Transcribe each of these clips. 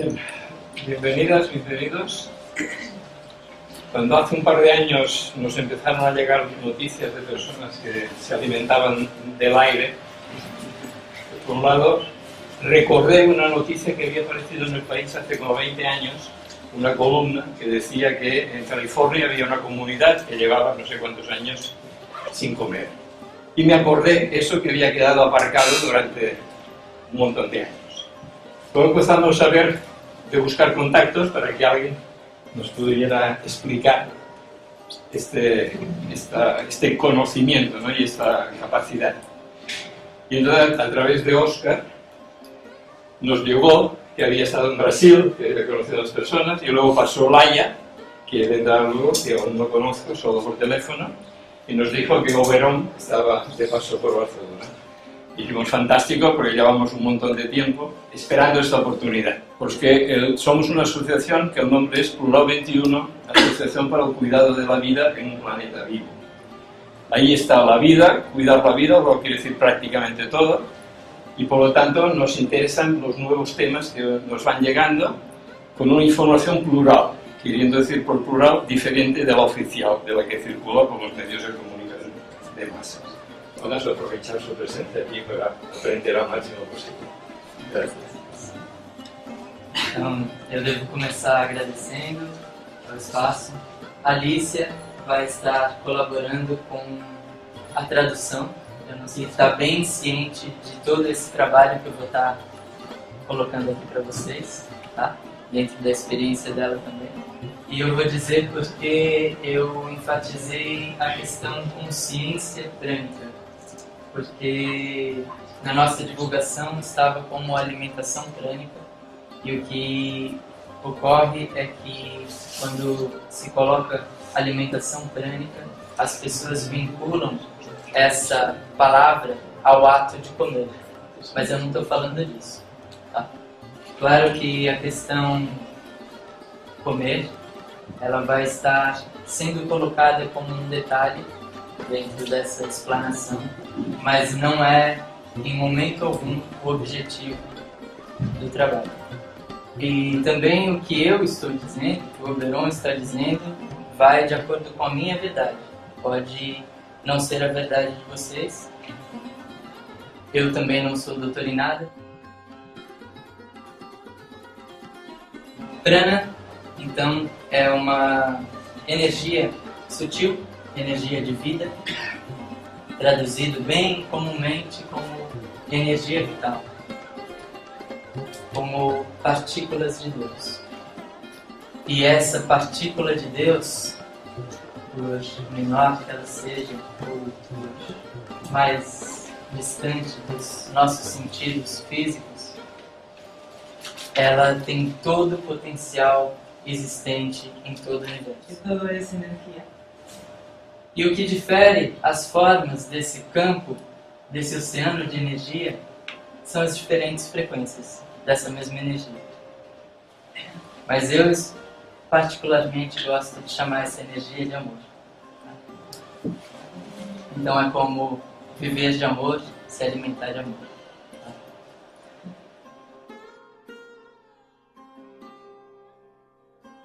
Bien, bienvenidas, bienvenidos. Cuando hace un par de años nos empezaron a llegar noticias de personas que se alimentaban del aire, por un lado, recordé una noticia que había aparecido en el país hace como 20 años, una columna que decía que en California había una comunidad que llevaba no sé cuántos años sin comer. Y me acordé eso que había quedado aparcado durante un montón de años. Luego empezamos a ver de buscar contactos para que alguien nos pudiera explicar este conocimiento, ¿no? Y esta capacidad. Y entonces, a través de Óscar, nos llegó que había estado en Brasil, que había conocido a las personas, y luego pasó Laia, que vendrá luego, que aún no conozco, solo por teléfono, y nos dijo que Oberón estaba de paso por Barcelona. Dijimos, fantástico, porque llevamos un montón de tiempo esperando esta oportunidad. Porque somos una asociación que el nombre es Plural 21, Asociación para el Cuidado de la Vida en un Planeta Vivo. Ahí está la vida, cuidar la vida, lo quiere decir prácticamente todo, y por lo tanto nos interesan los nuevos temas que nos van llegando con una información plural, queriendo decir por plural diferente de la oficial, de la que circula por los medios de comunicación de masas. Vamos a aprovechar su presencia aqui para aprender ao máximo possível. Graças. Então, eu devo começar agradecendo o espaço. A Alicia vai estar colaborando com a tradução. Eu não sei se está bem ciente de todo esse trabalho que eu vou estar colocando aqui para vocês, tá? Dentro da experiência dela também. E eu vou dizer porque eu enfatizei a questão consciência prânica. Porque na nossa divulgação estava como alimentação prânica, e o que ocorre é que quando se coloca alimentação prânica, as pessoas vinculam essa palavra ao ato de comer, mas eu não estou falando disso, tá? Claro que a questão comer, ela vai estar sendo colocada como um detalhe dentro dessa explanação, mas não é em momento algum o objetivo do trabalho. E também o que eu estou dizendo, o que o Oberon está dizendo, vai de acordo com a minha verdade. Pode não ser a verdade de vocês. Eu também não sou doutor em nada. Prana, então, é uma energia sutil, energia de vida, traduzido bem comumente como energia vital, como partículas de Deus. E essa partícula de Deus, por menor que ela seja, ou por mais distante dos nossos sentidos físicos, ela tem todo o potencial existente em todo o universo. Toda essa energia. E o que difere as formas desse campo, desse oceano de energia, são as diferentes frequências dessa mesma energia. Mas eu particularmente gosto de chamar essa energia de amor. Então é como viver de amor, se alimentar de amor.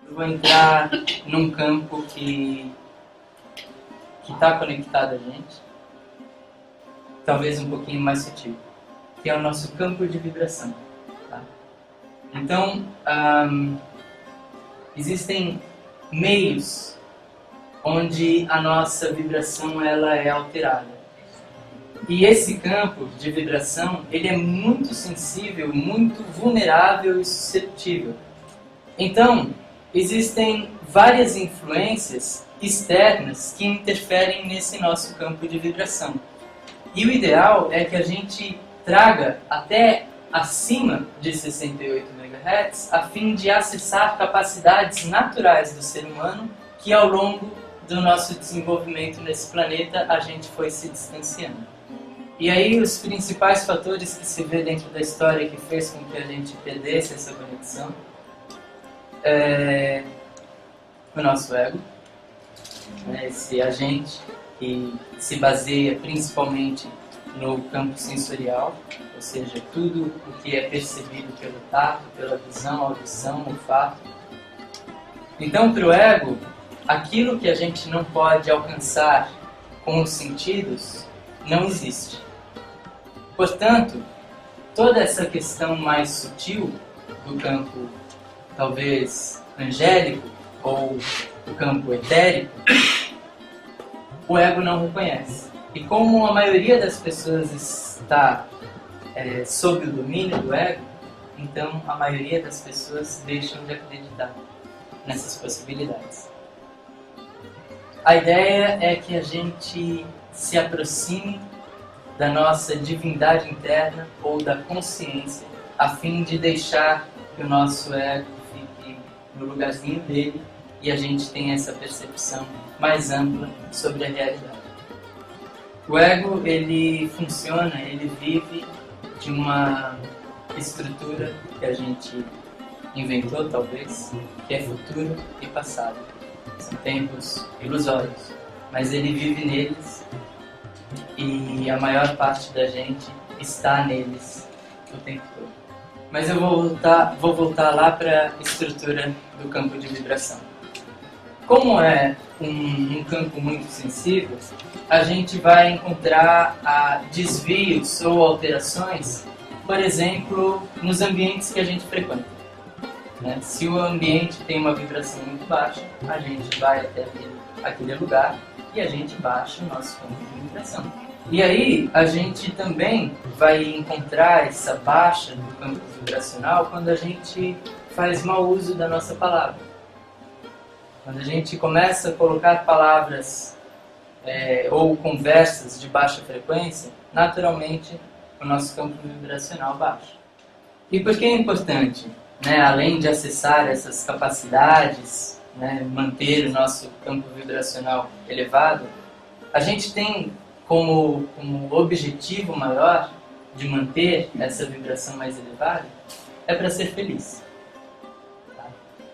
Eu vou entrar num campo que está conectado a gente, talvez um pouquinho mais sutil, que é o nosso campo de vibração. Tá? Então, existem meios onde a nossa vibração ela é alterada. E esse campo de vibração, ele é muito sensível, muito vulnerável e suscetível. Então, existem várias influências externas que interferem nesse nosso campo de vibração. E o ideal é que a gente traga até acima de 68 MHz a fim de acessar capacidades naturais do ser humano que ao longo do nosso desenvolvimento nesse planeta a gente foi se distanciando. E aí os principais fatores que se vê dentro da história que fez com que a gente perdesse essa conexão é o nosso ego, esse agente que se baseia principalmente no campo sensorial, ou seja, tudo o que é percebido pelo tato, pela visão, audição, olfato. Então, para o ego, aquilo que a gente não pode alcançar com os sentidos não existe. Portanto, toda essa questão mais sutil do campo, talvez angélico, ou do campo etérico, o ego não reconhece. E como a maioria das pessoas está sob o domínio do ego, então a maioria das pessoas deixam de acreditar nessas possibilidades. A ideia é que a gente se aproxime da nossa divindade interna ou da consciência, a fim de deixar que o nosso ego fique no lugarzinho dele e a gente tenha essa percepção mais ampla sobre a realidade. O ego, ele funciona, ele vive de uma estrutura que a gente inventou, talvez, que é futuro e passado. São tempos ilusórios, mas ele vive neles e a maior parte da gente está neles o tempo todo. Mas eu vou voltar lá para a estrutura do campo de vibração. Como é um campo muito sensível, a gente vai encontrar desvios ou alterações, por exemplo, nos ambientes que a gente frequenta. Se o ambiente tem uma vibração muito baixa, a gente vai até aquele lugar e a gente baixa o nosso campo de vibração. E aí a gente também vai encontrar essa baixa do campo vibracional quando a gente faz mau uso da nossa palavra. Quando a gente começa a colocar palavras ou conversas de baixa frequência, naturalmente o nosso campo vibracional baixa. E por que é importante? Além de acessar essas capacidades, manter o nosso campo vibracional elevado, a gente tem como objetivo maior de manter essa vibração mais elevada é para ser feliz.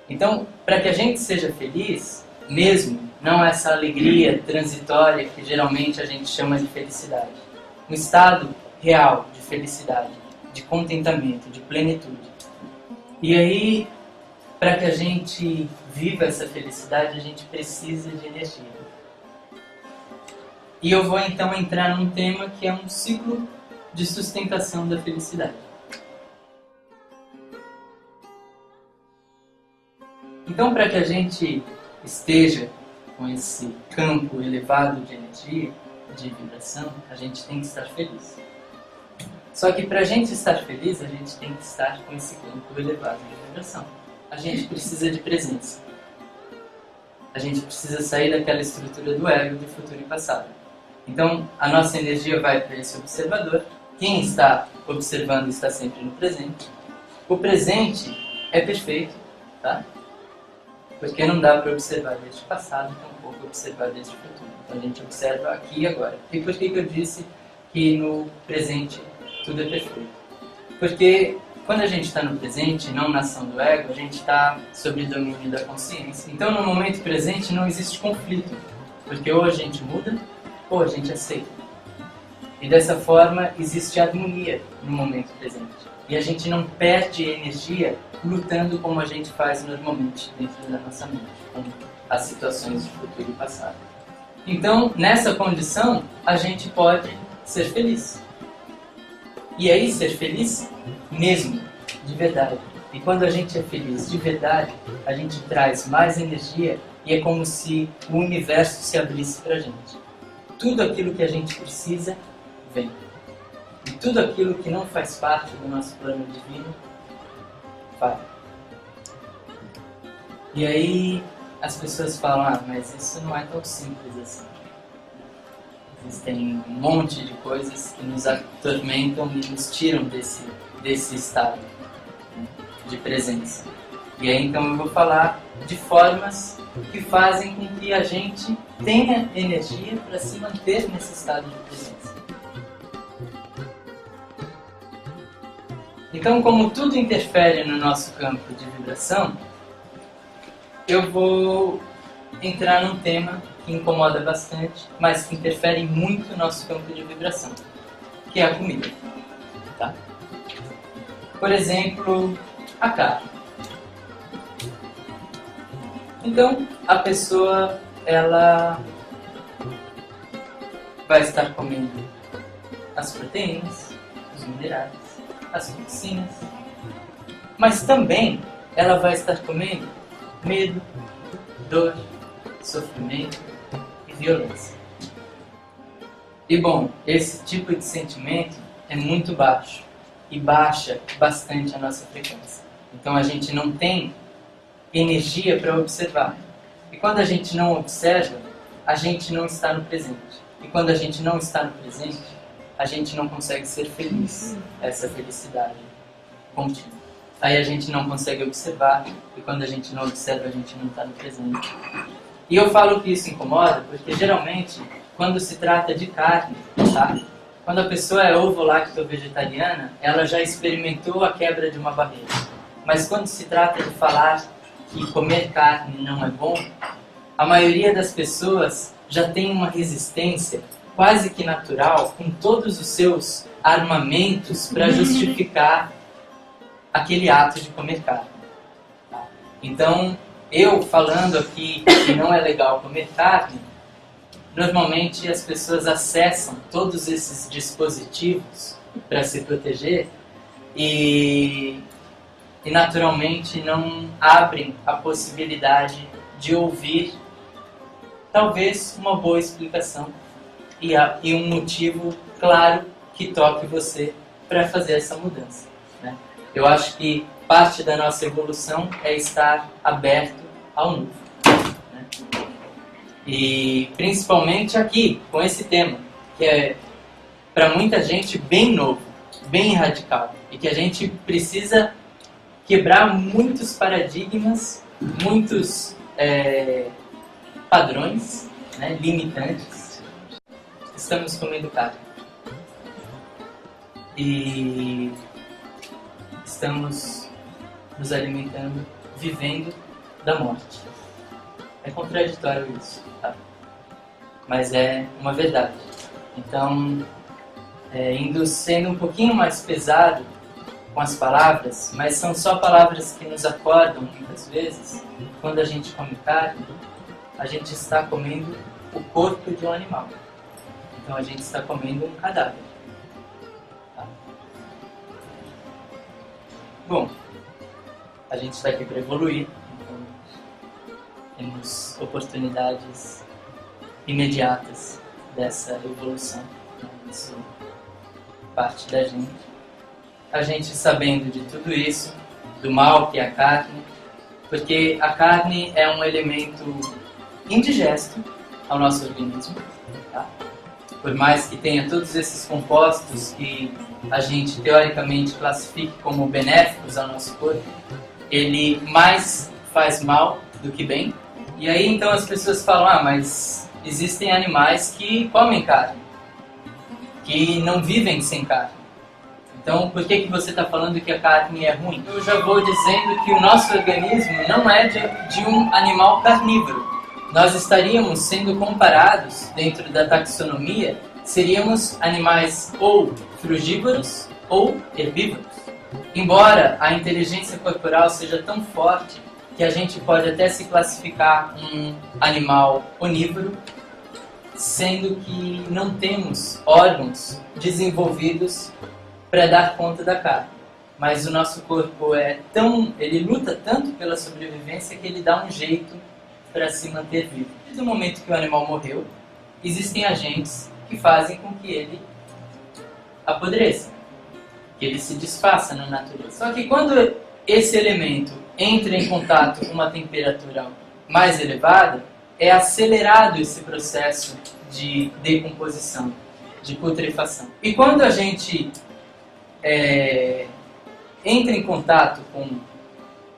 Então, para que a gente seja feliz, mesmo, não essa alegria transitória que geralmente a gente chama de felicidade, um estado real de felicidade, de contentamento, de plenitude. E aí, para que a gente viva essa felicidade, a gente precisa de energia. E eu vou então entrar num tema que é um ciclo de sustentação da felicidade. Então, para que a gente esteja com esse campo elevado de energia, de vibração, a gente tem que estar feliz. Só que para a gente estar feliz, a gente tem que estar com esse campo elevado de vibração. A gente precisa de presença. A gente precisa sair daquela estrutura do ego, do futuro e passado. Então, a nossa energia vai para esse observador. Quem está observando está sempre no presente. O presente é perfeito, tá? Porque não dá para observar desde o passado, tampouco observar desde o futuro. Então a gente observa aqui e agora. E por que eu disse que no presente tudo é perfeito? Porque quando a gente está no presente, não na ação do ego, a gente está sob o domínio da consciência. Então no momento presente não existe conflito. Porque ou a gente muda, ou a gente aceita. E dessa forma existe harmonia no momento presente. E a gente não perde energia lutando como a gente faz normalmente dentro da nossa mente, com as situações de futuro e passado. Então, nessa condição, a gente pode ser feliz. E aí, ser feliz mesmo, de verdade. E quando a gente é feliz de verdade, a gente traz mais energia e é como se o universo se abrisse pra gente. Tudo aquilo que a gente precisa, vem. E tudo aquilo que não faz parte do nosso plano divino, vai. E aí as pessoas falam, mas isso não é tão simples assim. Existem um monte de coisas que nos atormentam e nos tiram desse estado de presença. E aí então eu vou falar de formas que fazem com que a gente tenha energia para se manter nesse estado de presença. Então, como tudo interfere no nosso campo de vibração, eu vou entrar num tema que incomoda bastante, mas que interfere muito no nosso campo de vibração. que é a comida. Tá? Por exemplo, a carne. Então, a pessoa, ela vai estar comendo as proteínas, os minerais, as toxinas, mas também ela vai estar comendo medo, dor, sofrimento e violência. E bom, esse tipo de sentimento é muito baixo e baixa bastante a nossa frequência. Então a gente não tem energia para observar. E quando a gente não observa, a gente não está no presente. E quando a gente não está no presente, a gente não consegue ser feliz, essa felicidade contínua. Aí a gente não consegue observar, e quando a gente não observa, a gente não está no presente. E eu falo que isso incomoda, porque geralmente, quando se trata de carne, tá? Quando a pessoa é ovo-lacto-vegetariana, ela já experimentou a quebra de uma barreira. Mas quando se trata de falar que comer carne não é bom, a maioria das pessoas já tem uma resistência quase que natural, com todos os seus armamentos para justificar aquele ato de comer carne. Tá? Então, eu falando aqui que não é legal comer carne, normalmente as pessoas acessam todos esses dispositivos para se proteger e naturalmente não abrem a possibilidade de ouvir talvez uma boa explicação e um motivo claro que toque você para fazer essa mudança. Né? Eu acho que parte da nossa evolução é estar aberto ao novo. Né? E principalmente aqui, com esse tema, que é para muita gente bem novo, bem radical, e que a gente precisa quebrar muitos paradigmas, muitos padrões, né, limitantes. Estamos comendo carne. E estamos nos alimentando, vivendo da morte. É contraditório isso, tá? Mas é uma verdade. Então, sendo um pouquinho mais pesado com as palavras, mas são só palavras que nos acordam muitas vezes. Quando a gente come carne, a gente está comendo o corpo de um animal. Então a gente está comendo um cadáver. Tá? Bom, a gente está aqui para evoluir, então temos oportunidades imediatas dessa evolução. Né? Isso parte da gente. A gente sabendo de tudo isso, do mal que é a carne, porque a carne é um elemento indigesto ao nosso organismo, tá? Por mais que tenha todos esses compostos que a gente teoricamente classifique como benéficos ao nosso corpo, ele mais faz mal do que bem. E aí então as pessoas falam, mas existem animais que comem carne, que não vivem sem carne. Então por que você está falando que a carne é ruim? Eu já vou dizendo que o nosso organismo não é de um animal carnívoro. Nós estaríamos sendo comparados, dentro da taxonomia, seríamos animais ou frugívoros ou herbívoros. Embora a inteligência corporal seja tão forte que a gente pode até se classificar um animal onívoro, sendo que não temos órgãos desenvolvidos para dar conta da carne. Mas o nosso corpo ele luta tanto pela sobrevivência que ele dá um jeito para se manter vivo. Desde o momento que o animal morreu, existem agentes que fazem com que ele apodreça, que ele se desfaça na natureza. Só que quando esse elemento entra em contato com uma temperatura mais elevada, é acelerado esse processo de decomposição, de putrefação. E quando a gente entra em contato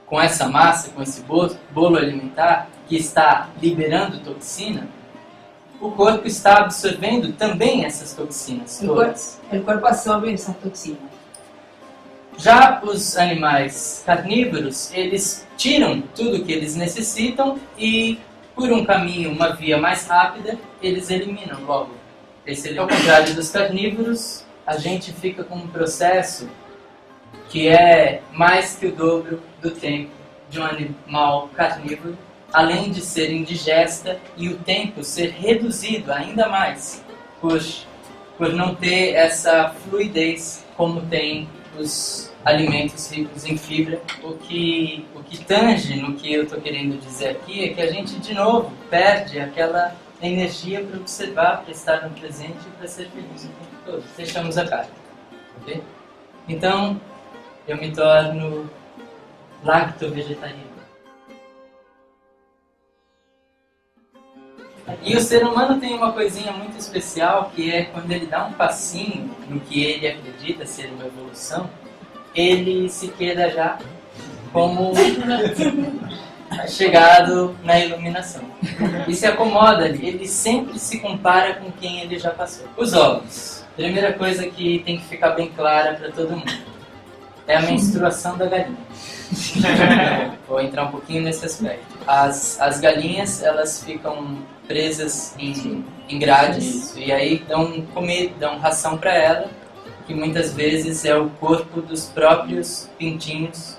com essa massa, com esse bolo alimentar, que está liberando toxina, o corpo está absorvendo também essas toxinas todas. O corpo absorve essa toxina. Já os animais carnívoros, eles tiram tudo que eles necessitam e, por um caminho, uma via mais rápida, eles eliminam logo. Ao contrário dos carnívoros, a gente fica com um processo que é mais que o dobro do tempo de um animal carnívoro, além de ser indigesta e o tempo ser reduzido ainda mais por não ter essa fluidez como tem os alimentos ricos em fibra. O que tange no que eu estou querendo dizer aqui é que a gente, de novo, perde aquela energia para observar, para estar no presente e para ser feliz o tempo todo. Fechamos a carta. Okay? Então, eu me torno lacto-vegetariano. E o ser humano tem uma coisinha muito especial, que é quando ele dá um passinho no que ele acredita ser uma evolução, ele se queda já como chegado na iluminação. E se acomoda ali. Ele sempre se compara com quem ele já passou. Os ovos. Primeira coisa que tem que ficar bem clara para todo mundo. É a menstruação da galinha. Vou entrar um pouquinho nesse aspecto. As galinhas, elas ficam presas em grades e aí dão comida, dão ração para ela, que muitas vezes é o corpo dos próprios pintinhos.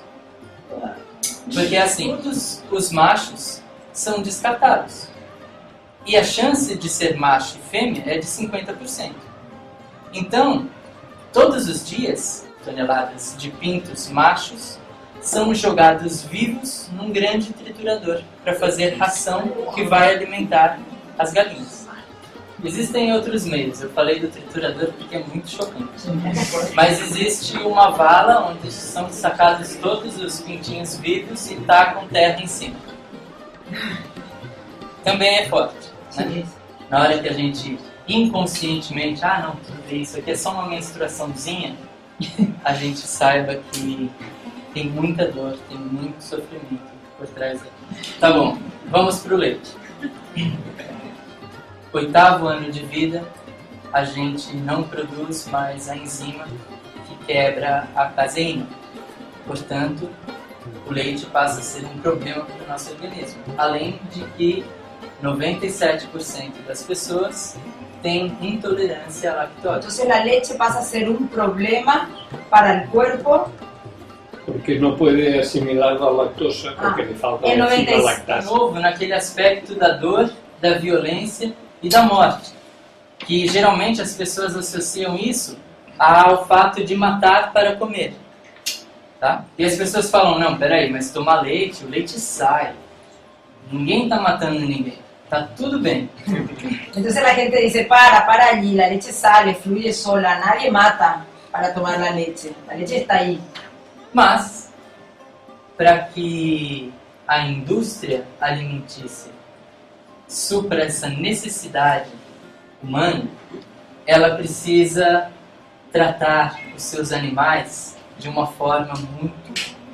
Porque assim, todos os machos são descartados. E a chance de ser macho e fêmea é de 50%. Então, todos os dias, toneladas de pintos machos são jogados vivos num grande triturador para fazer ração que vai alimentar as galinhas. Existem outros meios, eu falei do triturador porque é muito chocante. Mas existe uma vala onde são sacados todos os pintinhos vivos e tacam terra em cima. Também é forte, né? Na hora que a gente inconscientemente, não, tudo bem, isso aqui é só uma menstruaçãozinha, a gente saiba que tem muita dor, tem muito sofrimento por trás daqui. Tá bom, vamos pro leite. 8º ano de vida, a gente não produz mais a enzima que quebra a caseína. Portanto, o leite passa a ser um problema para o nosso organismo. Além de que 97% das pessoas têm intolerância à lactose. Então, a leite passa a ser um problema para o corpo. Porque não pode assimilar a lactosa, porque lhe falta a lactase. De novo, naquele aspecto da dor, da violência e da morte, que geralmente as pessoas associam isso ao fato de matar para comer. Tá? E as pessoas falam, não, peraí, mas tomar leite, o leite sai. Ninguém está matando ninguém. Tá tudo bem. Então a gente diz, para ali, a leite sale, flui sola, nadie mata para tomar a leite está aí. Mas, para que a indústria alimentícia supra essa necessidade humana, ela precisa tratar os seus animais de uma forma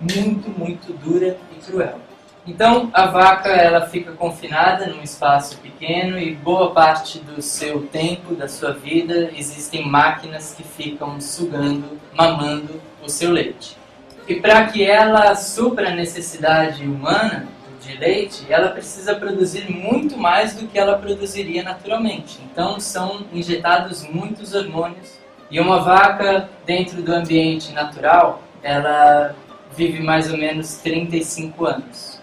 muito dura e cruel. Então, a vaca ela fica confinada num espaço pequeno e boa parte do seu tempo, da sua vida, existem máquinas que ficam sugando, mamando o seu leite. E para que ela supra a necessidade humana de leite, ela precisa produzir muito mais do que ela produziria naturalmente. Então são injetados muitos hormônios. E uma vaca dentro do ambiente natural, ela vive mais ou menos 35 anos.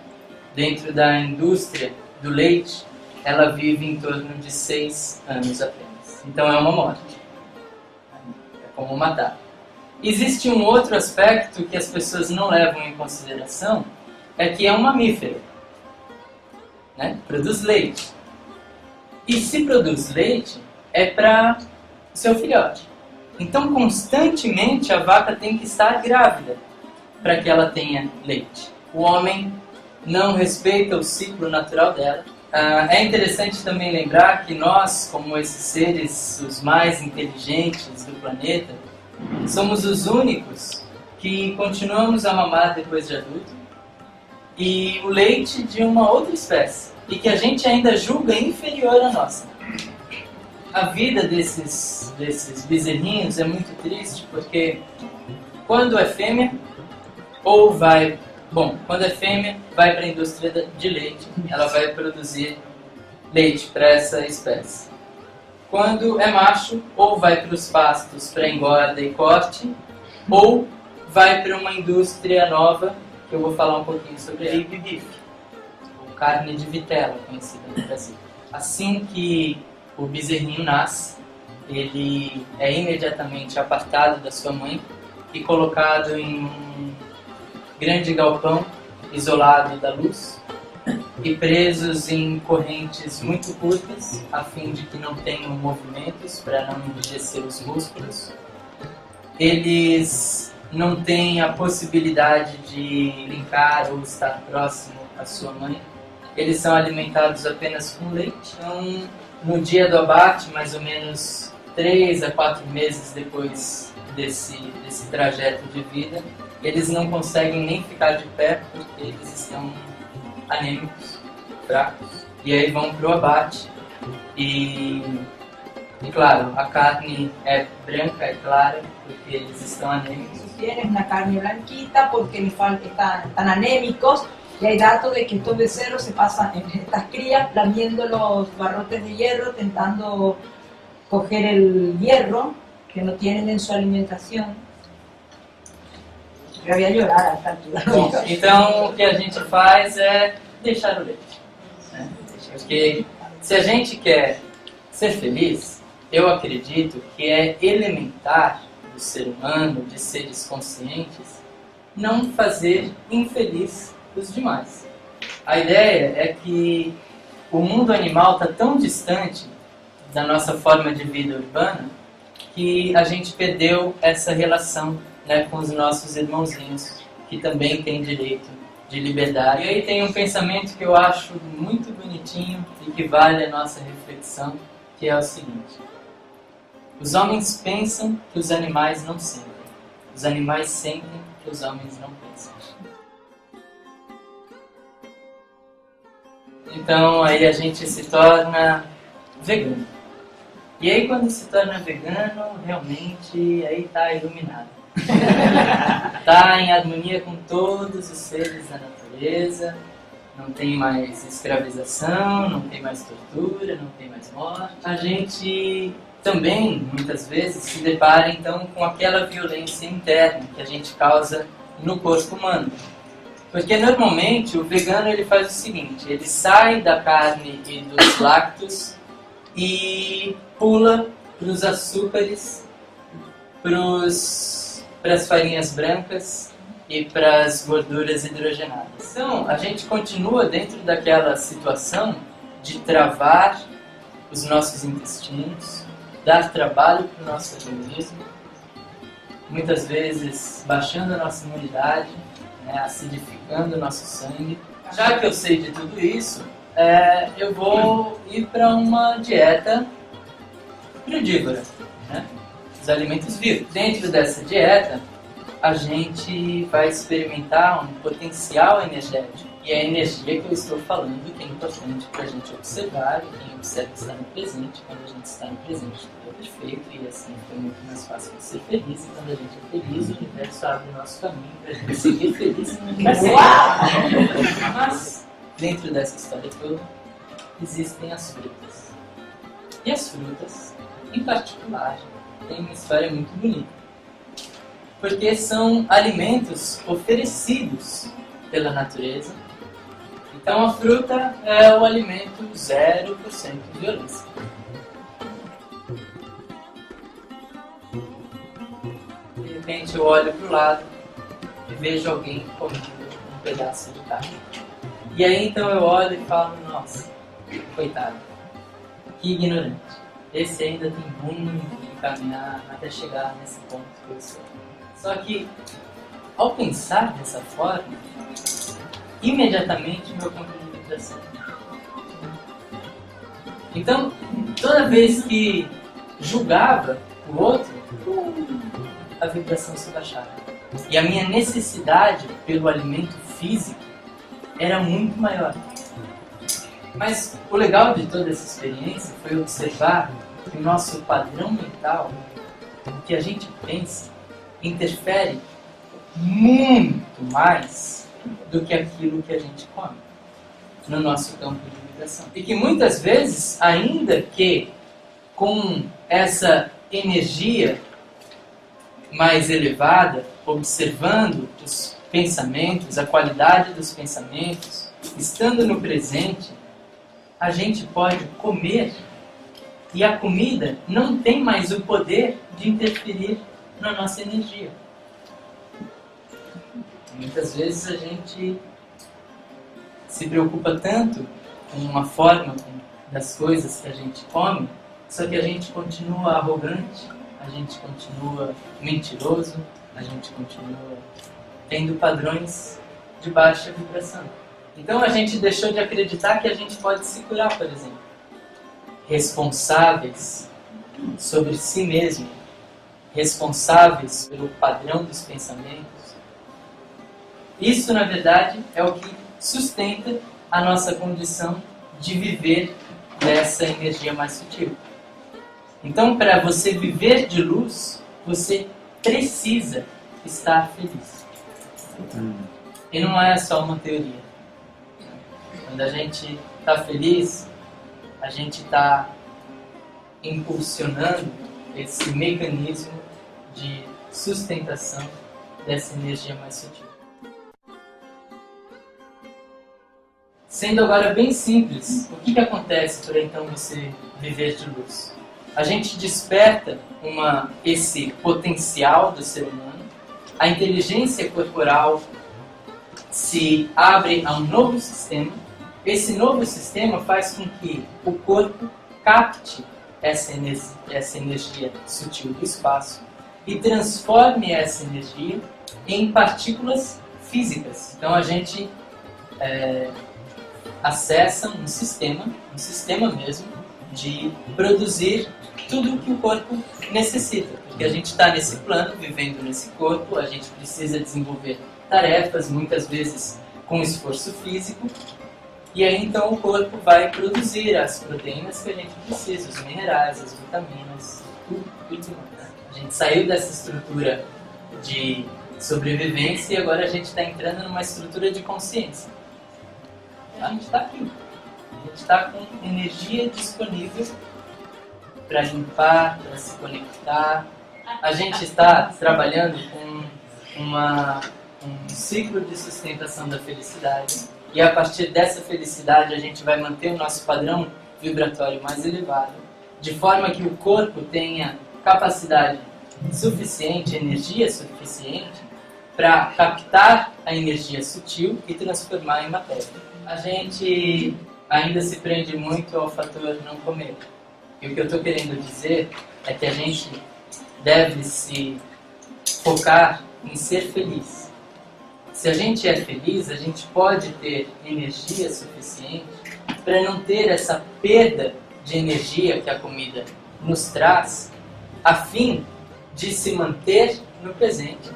Dentro da indústria do leite, ela vive em torno de 6 anos apenas. Então é uma morte. É como matar. Existe um outro aspecto que as pessoas não levam em consideração, é que é um mamífero, né? Produz leite. E se produz leite, é para o seu filhote. Então, constantemente, a vaca tem que estar grávida para que ela tenha leite. O homem não respeita o ciclo natural dela. É interessante também lembrar que nós, como esses seres os mais inteligentes do planeta, somos os únicos que continuamos a mamar depois de adulto e o leite de uma outra espécie e que a gente ainda julga inferior à nossa. A vida desses bezerrinhos é muito triste porque quando é fêmea quando é fêmea vai para a indústria de leite, ela vai produzir leite para essa espécie. quando é macho, ou vai para os pastos para engorda e corte, ou vai para uma indústria nova, que eu vou falar um pouquinho sobre aí, de bife, ou carne de vitela, conhecida no Brasil. Assim que o bezerrinho nasce, ele é imediatamente apartado da sua mãe e colocado em um grande galpão isolado da luz e presos em correntes muito curtas, a fim de que não tenham movimentos, para não enrijecer os músculos. Eles não têm a possibilidade de brincar ou estar próximo à sua mãe. Eles são alimentados apenas com leite. Então, no dia do abate, mais ou menos 3 a 4 meses depois desse trajeto de vida, eles não conseguem nem ficar de pé porque eles estão anêmicos, fracos. E aí vão para o abate. E claro, a carne é branca, é clara, porque eles estão anêmicos. Tienes una carne blanquita porque están anémicos y hay datos de que estos becerros se pasan, estas crías, lamiendo los barrotes de hierro, tentando coger el hierro que no tienen en su alimentación. Eu ia llorar a esta altura. Bom, então o que a gente faz é deixar o leite. Né? Porque se a gente quer ser feliz, eu acredito que é elementar do ser humano, de seres conscientes, não fazer infeliz os demais. A ideia é que o mundo animal está tão distante da nossa forma de vida urbana que a gente perdeu essa relação, né, com os nossos irmãozinhos, que também têm direito de liberdade. E aí tem um pensamento que eu acho muito bonitinho e que vale a nossa reflexão, que é o seguinte: os homens pensam que os animais não sentem. Os animais sentem que os homens não pensam. Então aí a gente se torna vegano. E aí quando se torna vegano, realmente aí está iluminado. Está em harmonia com todos os seres da natureza. Não tem mais escravização, não tem mais tortura, não tem mais morte. A gente também, muitas vezes, se depara então com aquela violência interna que a gente causa no corpo humano. Porque normalmente o vegano ele faz o seguinte: ele sai da carne e dos lácteos e pula para os açúcares, para as farinhas brancas e para as gorduras hidrogenadas. Então, a gente continua dentro daquela situação de travar os nossos intestinos, dar trabalho para o nosso organismo, muitas vezes baixando a nossa imunidade, né, acidificando o nosso sangue. Já que eu sei de tudo isso, eu vou ir para uma dieta crudívora, né? Os alimentos vivos. Dentro dessa dieta, a gente vai experimentar um potencial energético. E a energia que eu estou falando, que é importante para a gente observar, e quem observa está no presente. Quando a gente está no presente, tudo é perfeito, e assim fica muito mais fácil de ser feliz. E quando a gente é feliz, o universo abre o nosso caminho para a gente seguir feliz e não universo. Mas, dentro dessa história toda, existem as frutas. E as frutas, em particular, têm uma história muito bonita. Porque são alimentos oferecidos pela natureza. Então a fruta é o alimento 0% de violência. De repente eu olho para o lado e vejo alguém comendo um pedaço de carne. E aí então eu olho e falo: nossa, coitado, que ignorante. Esse ainda tem muito de caminhar até chegar nesse ponto que eu estou. Só que, ao pensar dessa forma, imediatamente meu campo de vibração. Então, toda vez que julgava o outro, a vibração se baixava. E a minha necessidade pelo alimento físico era muito maior. Mas o legal de toda essa experiência foi observar que o nosso padrão mental, o que a gente pensa, interfere muito mais do que aquilo que a gente come no nosso campo de vibração. E que muitas vezes, ainda que com essa energia mais elevada, observando os pensamentos, a qualidade dos pensamentos, estando no presente, a gente pode comer e a comida não tem mais o poder de interferir na nossa energia. Muitas vezes a gente se preocupa tanto com a forma das coisas que a gente come, só que a gente continua arrogante, a gente continua mentiroso, a gente continua tendo padrões de baixa vibração. Então a gente deixou de acreditar que a gente pode se curar, por exemplo. Responsáveis sobre si mesmo, responsáveis pelo padrão dos pensamentos. Isso, na verdade, é o que sustenta a nossa condição de viver dessa energia mais sutil. Então, para você viver de luz, você precisa estar feliz. E não é só uma teoria. Quando a gente está feliz, a gente está impulsionando esse mecanismo de sustentação dessa energia mais sutil. Sendo agora bem simples, o que acontece para então você viver de luz? A gente desperta esse potencial do ser humano, a inteligência corporal se abre a um novo sistema. Esse novo sistema faz com que o corpo capte essa energia sutil do espaço e transforme essa energia em partículas físicas. Então a gente acessa um sistema mesmo de produzir tudo o que o corpo necessita. Porque a gente está nesse plano, vivendo nesse corpo, a gente precisa desenvolver tarefas, muitas vezes com esforço físico, e aí então o corpo vai produzir as proteínas que a gente precisa, os minerais, as vitaminas, tudo mais. A gente saiu dessa estrutura de sobrevivência e agora a gente está entrando numa estrutura de consciência. A gente está aqui, a gente está com energia disponível para limpar, para se conectar. A gente está trabalhando com um ciclo de sustentação da felicidade. E a partir dessa felicidade a gente vai manter o nosso padrão vibratório mais elevado, de forma que o corpo tenha capacidade suficiente, energia suficiente, para captar a energia sutil e transformar em matéria. A gente ainda se prende muito ao fator não comer. E o que eu estou querendo dizer é que a gente deve se focar em ser feliz. Se a gente é feliz, a gente pode ter energia suficiente para não ter essa perda de energia que a comida nos traz, a fim de se manter no presente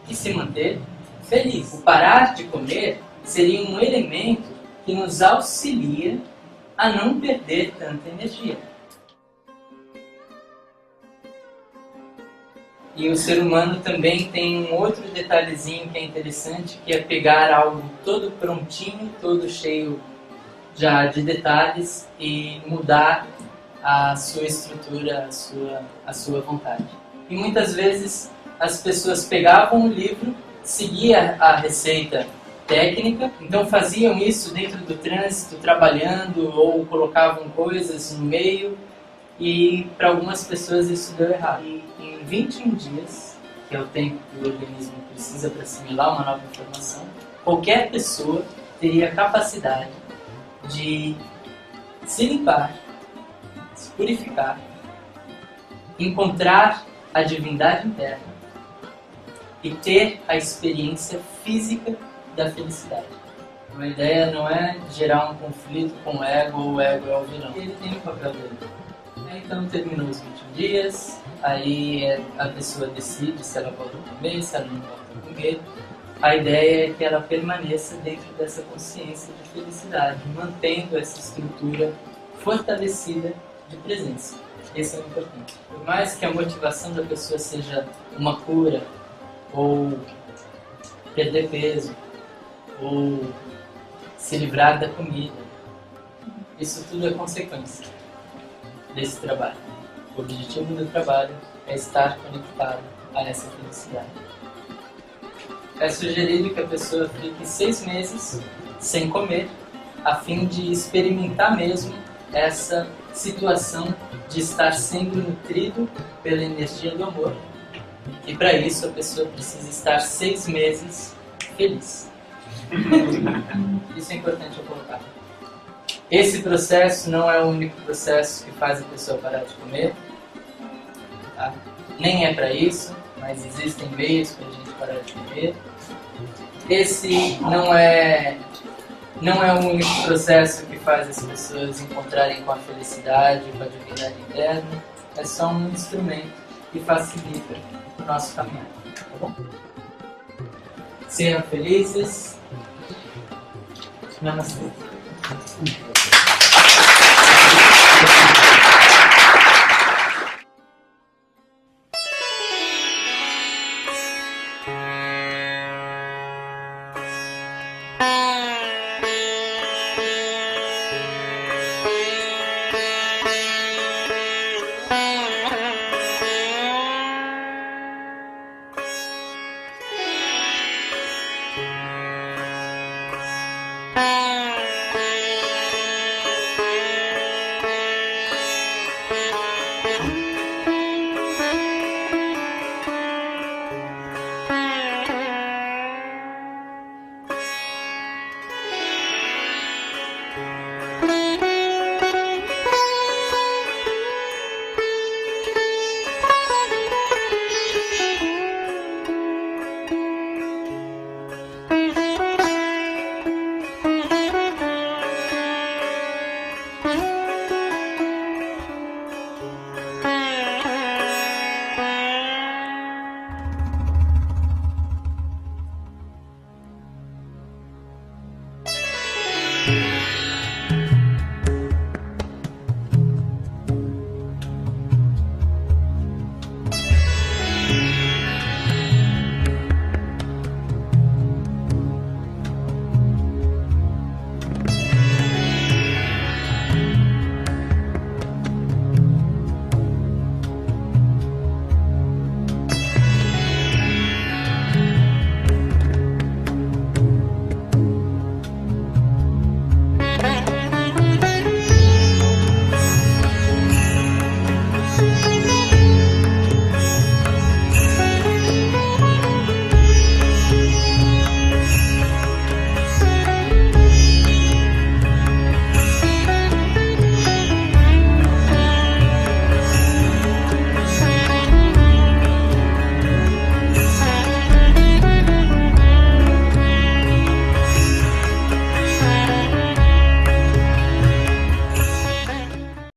e se manter feliz. O parar de comer seria um elemento que nos auxilia a não perder tanta energia. E o ser humano também tem um outro detalhezinho que é interessante, que é pegar algo todo prontinho, todo cheio já de detalhes e mudar a sua estrutura, a sua vontade. E muitas vezes as pessoas pegavam o livro, seguiam a receita técnica, então faziam isso dentro do trânsito, trabalhando, ou colocavam coisas no meio, e para algumas pessoas isso deu errado. E em 21 dias, que é o tempo que o organismo precisa para assimilar uma nova informação, qualquer pessoa teria a capacidade de se limpar, se purificar, encontrar a divindade interna e ter a experiência física da felicidade. A ideia não é gerar um conflito com o ego, ou o ego é o vilão. Ele tem o papel dele. Então terminou os 21 dias, aí a pessoa decide se ela volta a comer, se ela não volta a comer. A ideia é que ela permaneça dentro dessa consciência de felicidade, mantendo essa estrutura fortalecida de presença. Esse é o importante. Por mais que a motivação da pessoa seja uma cura, ou perder peso, ou se livrar da comida, isso tudo é consequência. desse trabalho. O objetivo do trabalho é estar conectado a essa felicidade. É sugerido que a pessoa fique 6 meses sem comer, a fim de experimentar mesmo essa situação de estar sendo nutrido pela energia do amor. E para isso a pessoa precisa estar 6 meses feliz. Isso é importante eu colocar. Esse processo não é o único processo que faz a pessoa parar de comer, tá? Nem é para isso, mas existem meios para a gente parar de comer. Esse não é o único processo que faz as pessoas encontrarem com a felicidade, com a divindade interna. É só um instrumento que facilita o nosso caminho, tá bom? Sejam felizes. Namastê.